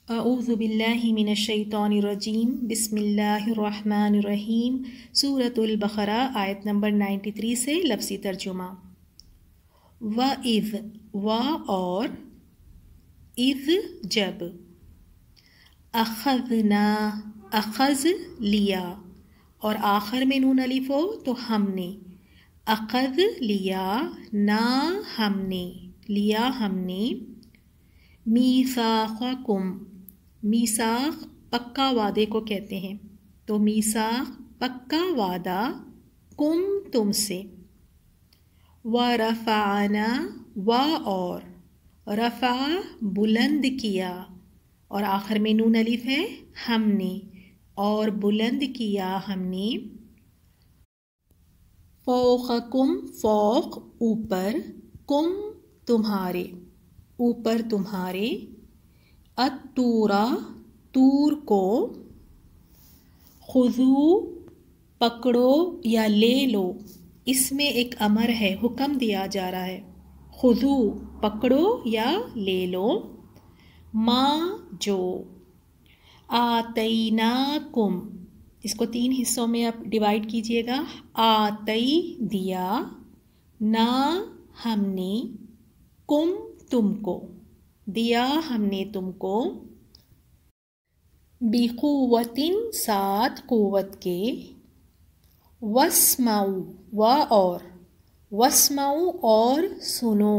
اعوذ باللہ من الشیطان الرجیم بسم اللہ الرحمن الرحیم سورۃ البقرہ آیت نمبر 93 سے لفظی ترجمہ۔ وَإِذْ و اور اذ جب، اخذنا اخذ لیا اور آخر میں نون الف ہو تو ہم نے، اخذ لیا نا ہم نے، لیا ہم نے، میثاقکم، میثاق پکا وعدے کو کہتے ہیں، تو میثاق پکا وعدہ، کم تم سے، ورفعنا و اور رفع بلند کیا اور آخر میں نون الف ہے، ہم نے، اور بلند کیا ہم نے، فوقکم فوق اوپر، کم تمہارے، اوپر تمہارے، الطورا طور کو، خذو پکڑو یا لے لو، اس میں ایک امر ہے، حکم دیا جا رہا ہے، خذو پکڑو یا لے لو، ما جو، آتیناکم، اس کو 3 حصوں میں آپ ڈیوائیڈ کیجئے گا، آتی دیا، نا ہم نے، کم تم کو، دیا ہم نے تم کو، بقوتٍ ساتھ قوت کے، واسمعوا و اور واسمعوا اور سنو،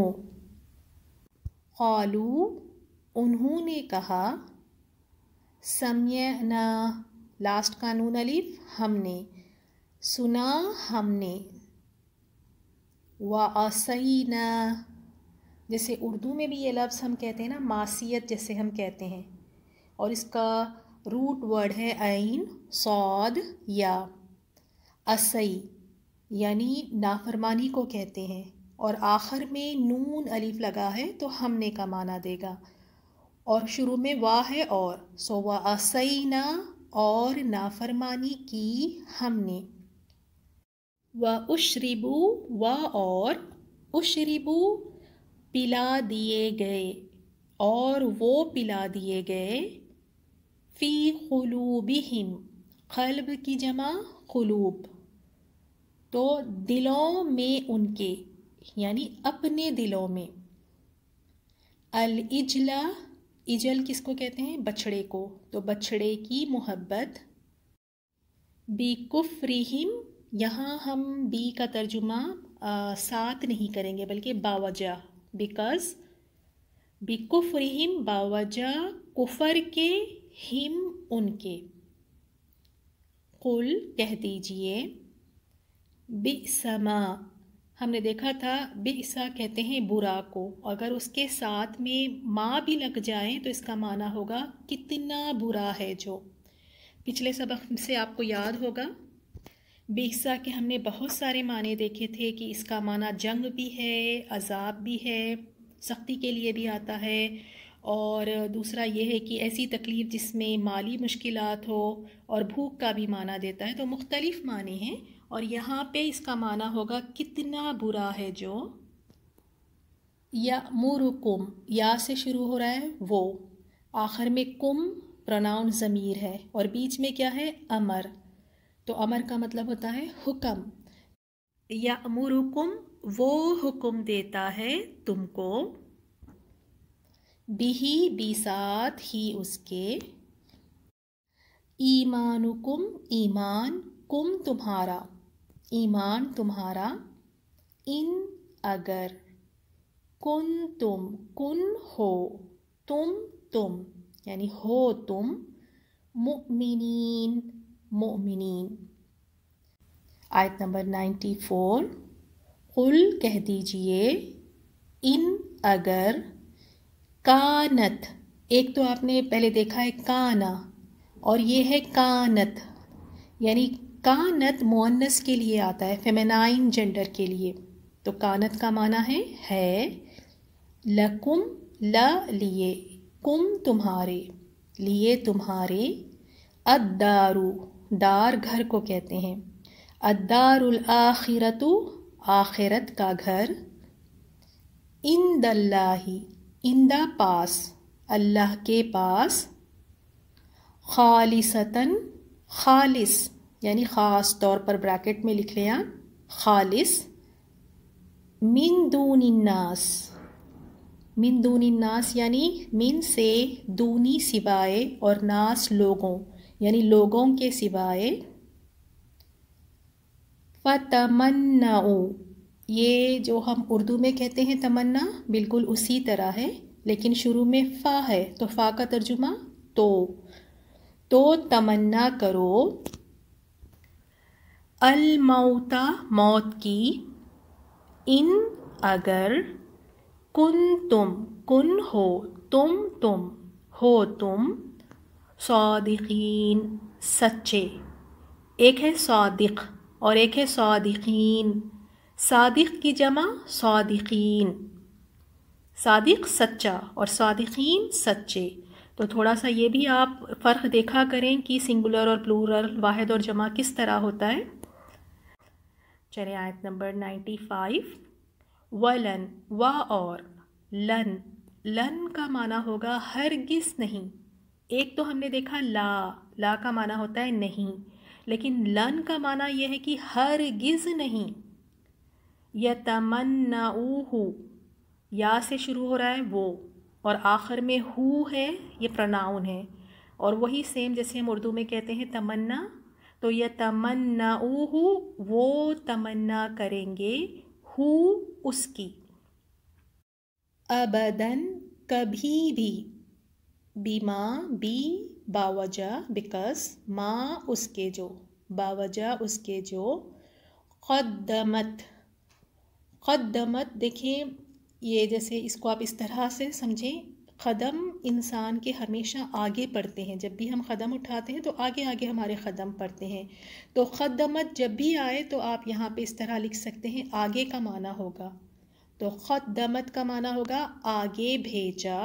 قالوا انہوں نے کہا، سمعنا لاسٹ کا نون الف ہم نے، سنا ہم نے، وعصینا، جیسے اردو میں بھی یہ لفظ ہم کہتے ہیں نا، معصیت جیسے ہم کہتے ہیں، اور اس کا روٹ ورڈ ہے عین صاد یا، عصی یعنی نافرمانی کو کہتے ہیں، اور آخر میں نون الف لگا ہے تو ہم نے کا معنی دے گا، اور شروع میں وا ہے اور، سو وعصینا اور نافرمانی کی ہم نے، واشربوا و اور اشربوا پلا دیے گئے، اور وہ پلا دیے گئے، فی قلوبہم، قلب کی جمع قلوب، تو دلوں میں ان کے، یعنی اپنے دلوں میں، العجلہ، اجل کس کو کہتے ہیں؟ بچھڑے کو، تو بچھڑے کی محبت، بکفرہم، یہاں ہم بی کا ترجمہ ساتھ نہیں کریں گے بلکہ باوجہ، بیکاز، بکفرہم باوجہ کفر کے، ہم ان کے، قل کہہ دیجئے، بئس ما، ہم نے دیکھا تھا بئسا کہتے ہیں برا کو، اگر اس کے ساتھ میں ما بھی لگ جائیں تو اس کا معنی ہوگا کتنا برا ہے جو، پچھلے سبق سے آپ کو یاد ہوگا بئسا کے ہم نے بہت سارے معنی دیکھے تھے کہ اس کا معنی جنگ بھی ہے، عذاب بھی ہے، سختی کے لیے بھی آتا ہے، اور دوسرا یہ ہے کہ ایسی تکلیف جس میں مالی مشکلات ہو، اور بھوک کا بھی معنی دیتا ہے، تو مختلف معنی ہیں، اور یہاں پہ اس کا معنی ہوگا کتنا برا ہے جو، یأمرکم، یا سے شروع ہو رہا ہے وہ، آخر میں کم پروناؤن ضمیر ہے، اور بیچ میں کیا ہے؟ امر، تو امر کا مطلب ہوتا ہے حکم، یأمرکم وہ حکم دیتا ہے تم کو، بھی بھی ساتھ ہی اس کے، ایمانکم ایمان، کم تمہارا، ایمان تمہارا، ان اگر، کن تم، کن ہو، تم یعنی ہو تم، مؤمنین مؤمنین۔ آیت نمبر 94، قل کہہ دیجئے، ان اگر، کانت، ایک تو آپ نے پہلے دیکھا ہے کانا، اور یہ ہے کانت، یعنی کانت مؤنث کے لیے آتا ہے، فیمینائن جینڈر کے لیے، تو کانت کا معنی ہے، لکم لا لیے، کم تمہارے، لیے تمہارے، الدارو دار گھر کو کہتے ہیں، الدار الآخرۃ آخرت کا گھر، عند اللہ عند پاس اللہ کے پاس، خالصتاً، خالص یعنی خاص طور پر بریکٹ میں لکھ لیں آپ، خالص، من دون الناس، من دون الناس یعنی من سے دونی سوائے اور ناس لوگوں یعنی لوگوں کے سوائے، فتمنعوا یہ جو ہم اردو میں کہتے ہیں تمنا بالکل اسی طرح ہے لیکن شروع میں فا ہے تو فا کا ترجمہ تو تمنا کرو، الموت موت کی، ان اگر، کن ہو تم صادقین سچے، ایک ہے صادق اور ایک ہے صادقین، صادق کی جمع صادقین، صادق سچا اور صادقین سچے، تو تھوڑا سا یہ بھی آپ فرق دیکھا کریں کہ سنگولر اور پلورل واحد اور جمع کس طرح ہوتا ہے۔ چلیں آیت نمبر 95، ولن و اور لن کا معنی ہوگا ہرگز نہیں، ایک تو ہم نے دیکھا لا کا معنی ہوتا ہے نہیں، لیکن لن کا معنی یہ ہے کہ ہرگز نہیں، یتمنعوہ یا سے شروع ہو رہا ہے وہ اور آخر میں ہو ہے، یہ پروناؤن ہے اور وہی سیم جیسے ہم اردو میں کہتے ہیں تمنا، تو یتمنعوہ وہ تمنا کریں گے، ہو اس کی، ابداً کبھی بھی، بیما بھی باوجہ بیکاز، ما اس کے جو، باوجہ اس کے جو، قدمت دیکھیں یہ جیسے اس کو آپ اس طرح سے سمجھیں، قدم انسان کے ہمیشہ آگے پڑتے ہیں، جب بھی ہم قدم اٹھاتے ہیں تو آگے آگے ہمارے قدم پڑتے ہیں، تو قدمت جب بھی آئے تو آپ یہاں پہ اس طرح لکھ سکتے ہیں، آگے کا معنی ہوگا، تو قدمت کا معنی ہوگا آگے بھیجا،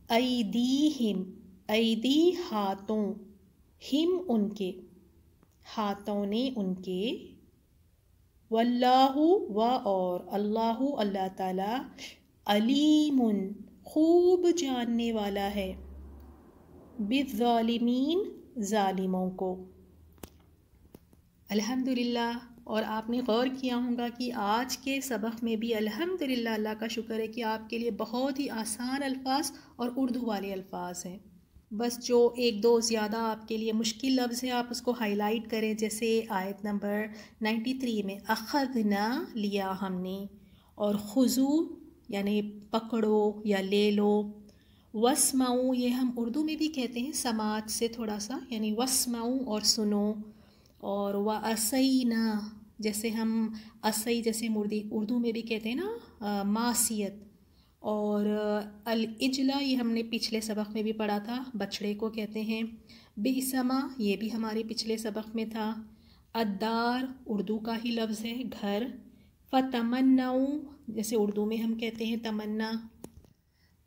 ایدیہم ایدی ہاتھوں، ہم ان کے، ہاتھوں نے ان کے، واللہ و اور اللہ اللہ تعالی، علیم خوب جاننے والا ہے، بالظالمین ظالموں کو۔ الحمدللہ، اور آپ نے غور کیا ہوگا کہ آج کے سبق میں بھی الحمدللہ اللہ کا شکر ہے کہ آپ کے لیے بہت ہی آسان الفاظ اور اردو والے الفاظ ہیں، بس جو ایک دو زیادہ آپ کے لیے مشکل لفظ ہے آپ اس کو ہائی لائٹ کریں، جیسے آیت نمبر 93 میں اخذنا لیا ہم نے، اور خذو یعنی پکڑو یا لے لو، واسمعوا یہ ہم اردو میں بھی کہتے ہیں سماعت سے تھوڑا سا، یعنی واسمعوا اور سنو، اور واسینا جیسے ہم اسی جیسے اردو میں بھی کہتے ہیں نا معصیت، اور الاجلا یہ ہم نے پچھلے سبق میں بھی پڑھا تھا، بچھڑے کو کہتے ہیں، بئسما یہ بھی ہمارے پچھلے سبق میں تھا، الدار اردو کا ہی لفظ ہے گھر، فتمنعوا جیسے اردو میں ہم کہتے ہیں تمنا،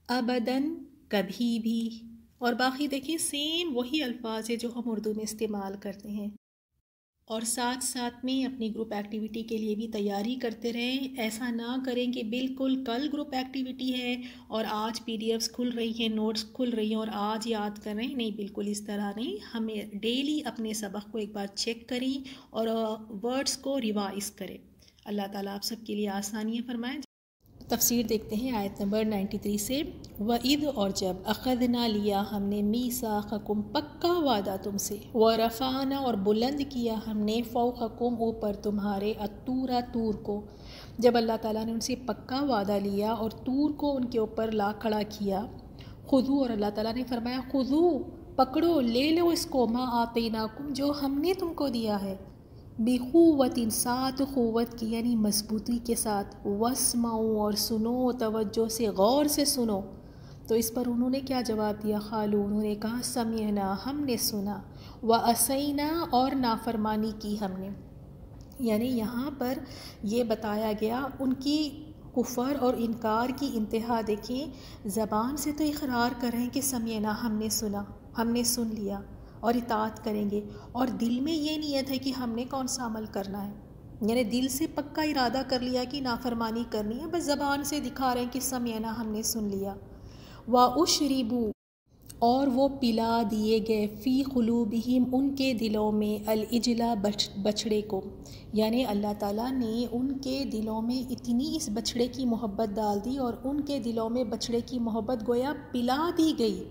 ابداً کبھی بھی، اور باقی دیکھیں سیم وہی الفاظ ہے جو ہم اردو میں استعمال کرتے ہیں، اور ساتھ ساتھ میں اپنی گروپ ایکٹیویٹی کے لیے بھی تیاری کرتے رہیں، ایسا نہ کریں کہ بالکل کل گروپ ایکٹیویٹی ہے اور آج پی ڈی ایفس کھل رہی ہیں، نوٹس کھل رہی ہیں اور آج یاد کر رہے ہیں، نہیں بالکل اس طرح نہیں، ہمیں ڈیلی اپنے سبق کو ایک بار چیک کریں اور ورڈز کو ریوائز کریں۔ اللہ تعالیٰ آپ سب کے لیے آسانیاں فرمائیں۔ تفسیر دیکھتے ہیں آیت نمبر 93 سے، وَإِذْ اور جب، اخذنا لیا ہم نے، میثاقکم پکا وعدہ تم سے، ورفعنا اور بلند کیا ہم نے، فوقکم اوپر تمہارے، الطور طور کو، جب اللہ تعالیٰ نے ان سے پکا وعدہ لیا اور طور کو ان کے اوپر لا کھڑا کیا، خذو اور اللہ تعالیٰ نے فرمایا خذو پکڑو لے لو اس کو، ما آتیناکم جو ہم نے تم کو دیا ہے، بقوت ساتھ قوت کی یعنی مضبوطی کے ساتھ، واسمعوا اور سنو توجہ سے غور سے سنو، تو اس پر انہوں نے کیا جواب دیا، قالوا انہوں نے کہا سمعنا ہم نے سنا، وعصینا اور نافرمانی کی ہم نے، یعنی یہاں پر یہ بتایا گیا ان کی کفر اور انکار کی انتہا، دیکھیں زبان سے تو اقرار کر رہے ہیں کہ سمعنا ہم نے سنا، ہم نے سن لیا اور اطاعت کریں گے، اور دل میں یہ نیت ہے کہ ہم نے کون سا عمل کرنا ہے، یعنی دل سے پکا ارادہ کر لیا کہ نافرمانی کرنی ہے، بس زبان سے دکھا رہے ہیں کہ سمعنا ہم نے سن لیا، وَأُشْرِبُوا اور وہ پلا دیے گئے فی قلوبہم ان کے دلوں میں العجلا بچھڑے کو، یعنی اللہ تعالیٰ نے ان کے دلوں میں اتنی اس بچھڑے کی محبت ڈال دی، اور ان کے دلوں میں بچھڑے کی محبت گویا پلا دی گئی۔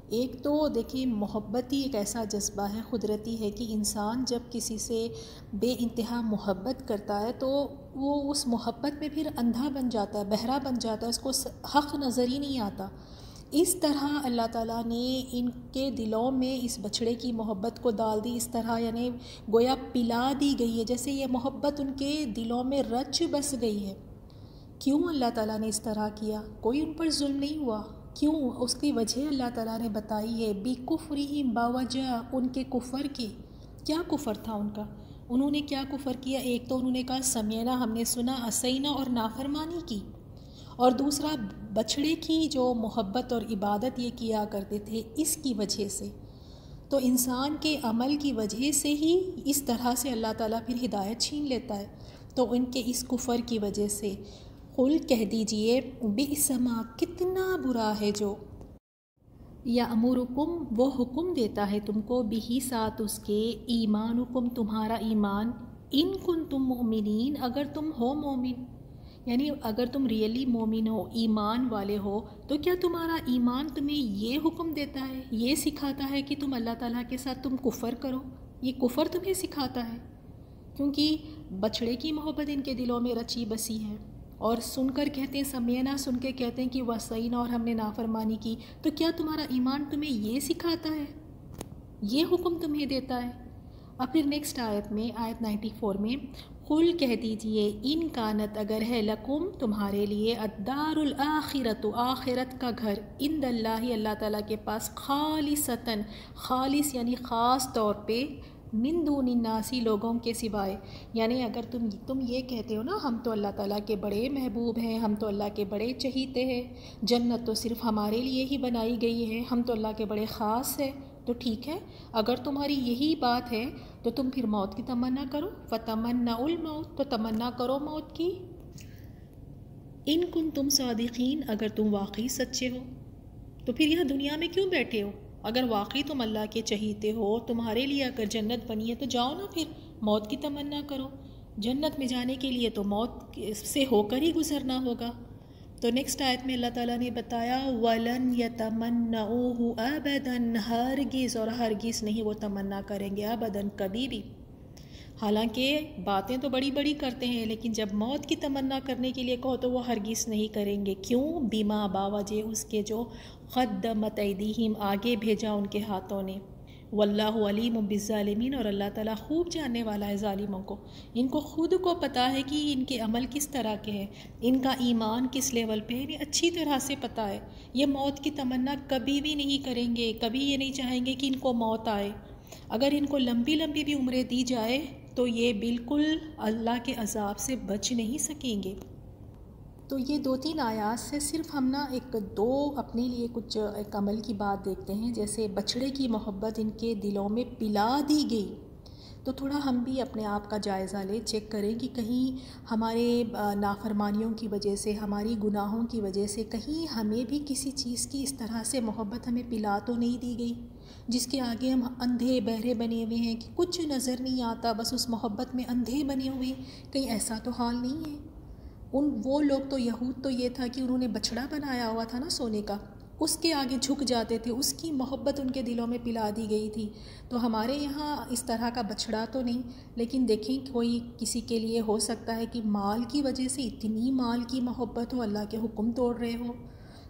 ایک تو دیکھیں محبت ہی ایک ایسا جذبہ ہے، قدرتی ہے، کہ انسان جب کسی سے بے انتہا محبت کرتا ہے تو وہ اس محبت میں پھر اندھا بن جاتا ہے، بہرا بن جاتا ہے، اس کو حق نظر ہی نہیں آتا۔ اس طرح اللہ تعالیٰ نے ان کے دلوں میں اس بچھڑے کی محبت کو ڈال دی، اس طرح یعنی گویا پلا دی گئی ہے، جیسے یہ محبت ان کے دلوں میں رچ بس گئی ہے۔ کیوں اللہ تعالیٰ نے اس طرح کیا؟ کوئی ان پر ظلم نہیں ہوا۔ کیوں؟ اس کی وجہ اللہ تعالیٰ نے بتائی ہے، بِکُفْرِہِمْ، باوجہ ان کے کفر کے۔ کیا کفر تھا ان کا؟ انہوں نے کیا کفر کیا؟ ایک تو انہوں نے کہا سمعنا، ہم نے سنا، عصینا، اور نافرمانی کی، اور دوسرا بچھڑے کی جو محبت اور عبادت یہ کیا کرتے تھے اس کی وجہ سے۔ تو انسان کے عمل کی وجہ سے ہی اس طرح سے اللہ تعالیٰ پھر ہدایت چھین لیتا ہے، تو ان کے اس کفر کی وجہ سے۔ قل کہہ دیجئے، بئس ما، کتنا برا ہے جو، یأمرکم، وہ حکم دیتا ہے تم کو، بہی، ساتھ اس کے، ایمانکم، تمہارا ایمان، ان کنتم مؤمنین، اگر تم ہو مومن، یعنی اگر تم ریئلی مومن ہو، ایمان والے ہو، تو کیا تمہارا ایمان تمہیں یہ حکم دیتا ہے، یہ سکھاتا ہے کہ تم اللہ تعالیٰ کے ساتھ تم کفر کرو؟ یہ کفر تمہیں سکھاتا ہے، کیونکہ بچھڑے کی محبت ان کے دلوں میں رچی بسی ہے، اور سن کر کہتے ہیں سمعنا، سن کے کہتے ہیں کہ وصینا، اور ہم نے نافرمانی کی۔ تو کیا تمہارا ایمان تمہیں یہ سکھاتا ہے، یہ حکم تمہیں دیتا ہے؟ اب پھر نیکسٹ آیت میں، آیت 94 میں، قل کہہ دیجئے، ان کانت، اگر ہے، لکم، تمہارے لیے، الدار الآخرۃ، آخرت کا گھر، عند اللہ، اللہ تعالیٰ کے پاس، خالصتاً، خالص یعنی خاص طور پہ، من دون الناس، لوگوں کے سوائے، یعنی اگر تم یہ کہتے ہو نا ہم تو اللہ تعالیٰ کے بڑے محبوب ہیں، ہم تو اللہ کے بڑے چہیتے ہیں، جنت تو صرف ہمارے لیے ہی بنائی گئی ہے، ہم تو اللہ کے بڑے خاص ہیں، تو ٹھیک ہے، اگر تمہاری یہی بات ہے تو تم پھر موت کی تمنا کرو، فتمنوا الموت، تو تمنا کرو موت کی، ان کنتم صادقین، اگر تم واقعی سچے ہو۔ تو پھر یہاں دنیا میں کیوں بیٹھے ہو؟ اگر واقعی تم اللہ کے چہیتے ہو، تمہارے لیے اگر جنت بنی ہے تو جاؤ نا، پھر موت کی تمنا کرو۔ جنت میں جانے کے لیے تو موت سے ہو کر ہی گزرنا ہوگا۔ تو نیکسٹ آیت میں اللہ تعالیٰ نے بتایا، وَلَن يَتَمَنَّعُوهُ أَبَدًا، ہرگز اور ہرگز نہیں وہ تمنا کریں گے، ابداً، کبھی بھی۔ حالانکہ باتیں تو بڑی بڑی کرتے ہیں، لیکن جب موت کی تمنا کرنے کے لیے کہو تو وہ ہرگز نہیں کریں گے۔ کیوں؟ بما، باوجہ اس کے جو، قدمت ایدیہم، آگے بھیجا ان کے ہاتھوں نے، واللہ علیم بالظالمین، اور اللہ تعالیٰ خوب جاننے والا ہے ظالموں کو۔ ان کو خود کو پتہ ہے کہ ان کے عمل کس طرح کے ہیں، ان کا ایمان کس لیول پہ ہے، انہیں اچھی طرح سے پتہ ہے۔ یہ موت کی تمنا کبھی بھی نہیں کریں گے، کبھی یہ نہیں چاہیں گے کہ ان کو موت آئے۔ اگر ان کو لمبی لمبی بھی عمریں دی جائے تو یہ بالکل اللہ کے عذاب سے بچ نہیں سکیں گے۔ تو یہ 2-3 آیات سے صرف ہم دو اپنے لیے کچھ ایک عمل کی بات دیکھتے ہیں، جیسے بچھڑے کی محبت ان کے دلوں میں پلا دی گئی، تو تھوڑا ہم بھی اپنے آپ کا جائزہ لیں، چیک کریں کہ کہیں ہمارے نافرمانیوں کی وجہ سے، ہماری گناہوں کی وجہ سے کہیں ہمیں بھی کسی چیز کی اس طرح سے محبت ہمیں پلا تو نہیں دی گئی، جس کے آگے ہم اندھے بہرے بنے ہوئے ہیں کہ کچھ نظر نہیں آتا، بس اس محبت میں اندھے بنے ہوئے ہیں۔ کہیں ایسا تو حال نہیں ہے؟ وہ لوگ تو، یہود تو یہ تھا کہ انہوں نے بچھڑا بنایا ہوا تھا نا سونے کا، اس کے آگے جھک جاتے تھے، اس کی محبت ان کے دلوں میں پلا دی گئی تھی۔ تو ہمارے یہاں اس طرح کا بچھڑا تو نہیں، لیکن دیکھیں کوئی کسی کے لیے ہو سکتا ہے کہ مال کی وجہ سے اتنی مال کی محبت ہو، اللہ کے حکم توڑ رہے ہو۔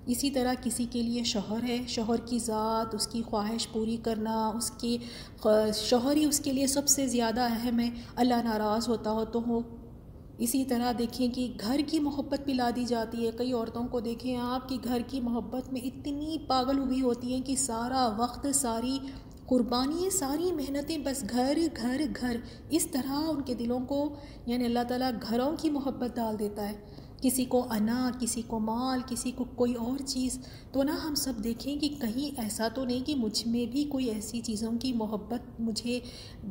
اسی طرح کسی کے لیے شوہر ہے، شوہر کی ذات، اس کی خواہش پوری کرنا، اس کی شوہر ہی اس کے لیے سب سے زیادہ اہم ہے، اللہ ناراض ہوتا ہو تو ہو۔ اسی طرح دیکھیں کہ گھر کی محبت پلا دی جاتی ہے، کئی عورتوں کو دیکھیں آپ کہ گھر کی محبت میں اتنی پاگل ہوئی ہوتی ہیں کہ سارا وقت، ساری قربانیاں، ساری محنتیں بس گھر گھر گھر، اس طرح ان کے دلوں کو، یعنی اللہ تعالیٰ گھروں کی محبت ڈال دیتا ہے، کسی کو انا، کسی کو مال، کسی کو کوئی اور چیز۔ تو نا ہم سب دیکھیں کہ کہیں ایسا تو نہیں کہ مجھ میں بھی کوئی ایسی چیزوں کی محبت مجھے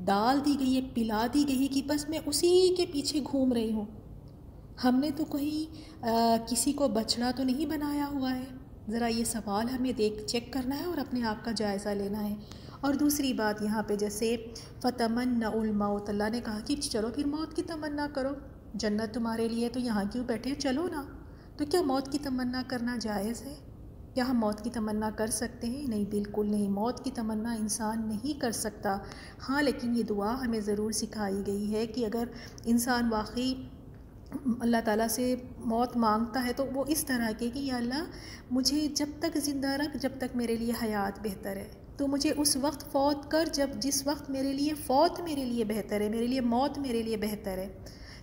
ڈال دی گئی ہے، پلا دی گئی ہے کہ بس میں اسی کے پیچھے گھوم رہی ہوں۔ ہم نے تو کہیں کسی کو بچڑا تو نہیں بنایا ہوا ہے، ذرا یہ سوال ہمیں چیک کرنا ہے اور اپنے آپ کا جائزہ لینا ہے۔ اور دوسری بات یہاں پہ جیسے فتمنّوا الموت، اللہ نے کہا کہ چلو پھر موت کی تمنا کرو، جنت تمہارے لیے تو یہاں کیوں بیٹھے، چلو نا۔ تو کیا موت کی تمنا کرنا جائز ہے؟ کیا ہم موت کی تمنا کر سکتے ہیں؟ نہیں، بالکل نہیں، موت کی تمنا انسان نہیں کر سکتا۔ ہاں لیکن یہ دعا ہمیں ضرور سکھائی گئی ہے کہ اگر انسان واقعی اللہ تعالیٰ سے موت مانگتا ہے تو وہ اس طرح کہ یا اللہ مجھے جب تک زندہ رکھ، جب تک میرے لیے حیات بہتر ہے، تو مجھے اس وقت فوت کر جس وقت میرے لیے فوت میرے لیے بہتر ہے، میرے لیے موت میرے لیے بہتر ہے۔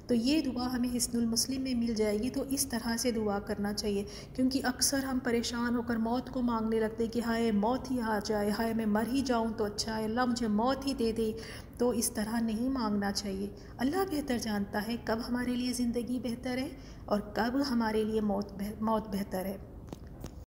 تو یہ دعا ہمیں حصن المسلم میں مل جائے گی، تو اس طرح سے دعا کرنا چاہیے، کیونکہ اکثر ہم پریشان ہو کر موت کو مانگنے لگتے کہ ہائے موت ہی آ جائے، ہائے میں مر ہی جاؤں تو اچھا ہے، اللہ مجھے موت ہی دے دے۔ تو اس طرح نہیں مانگنا چاہیے۔ اللہ بہتر جانتا ہے کب ہمارے لیے زندگی بہتر ہے اور کب ہمارے لیے موت بہتر ہے۔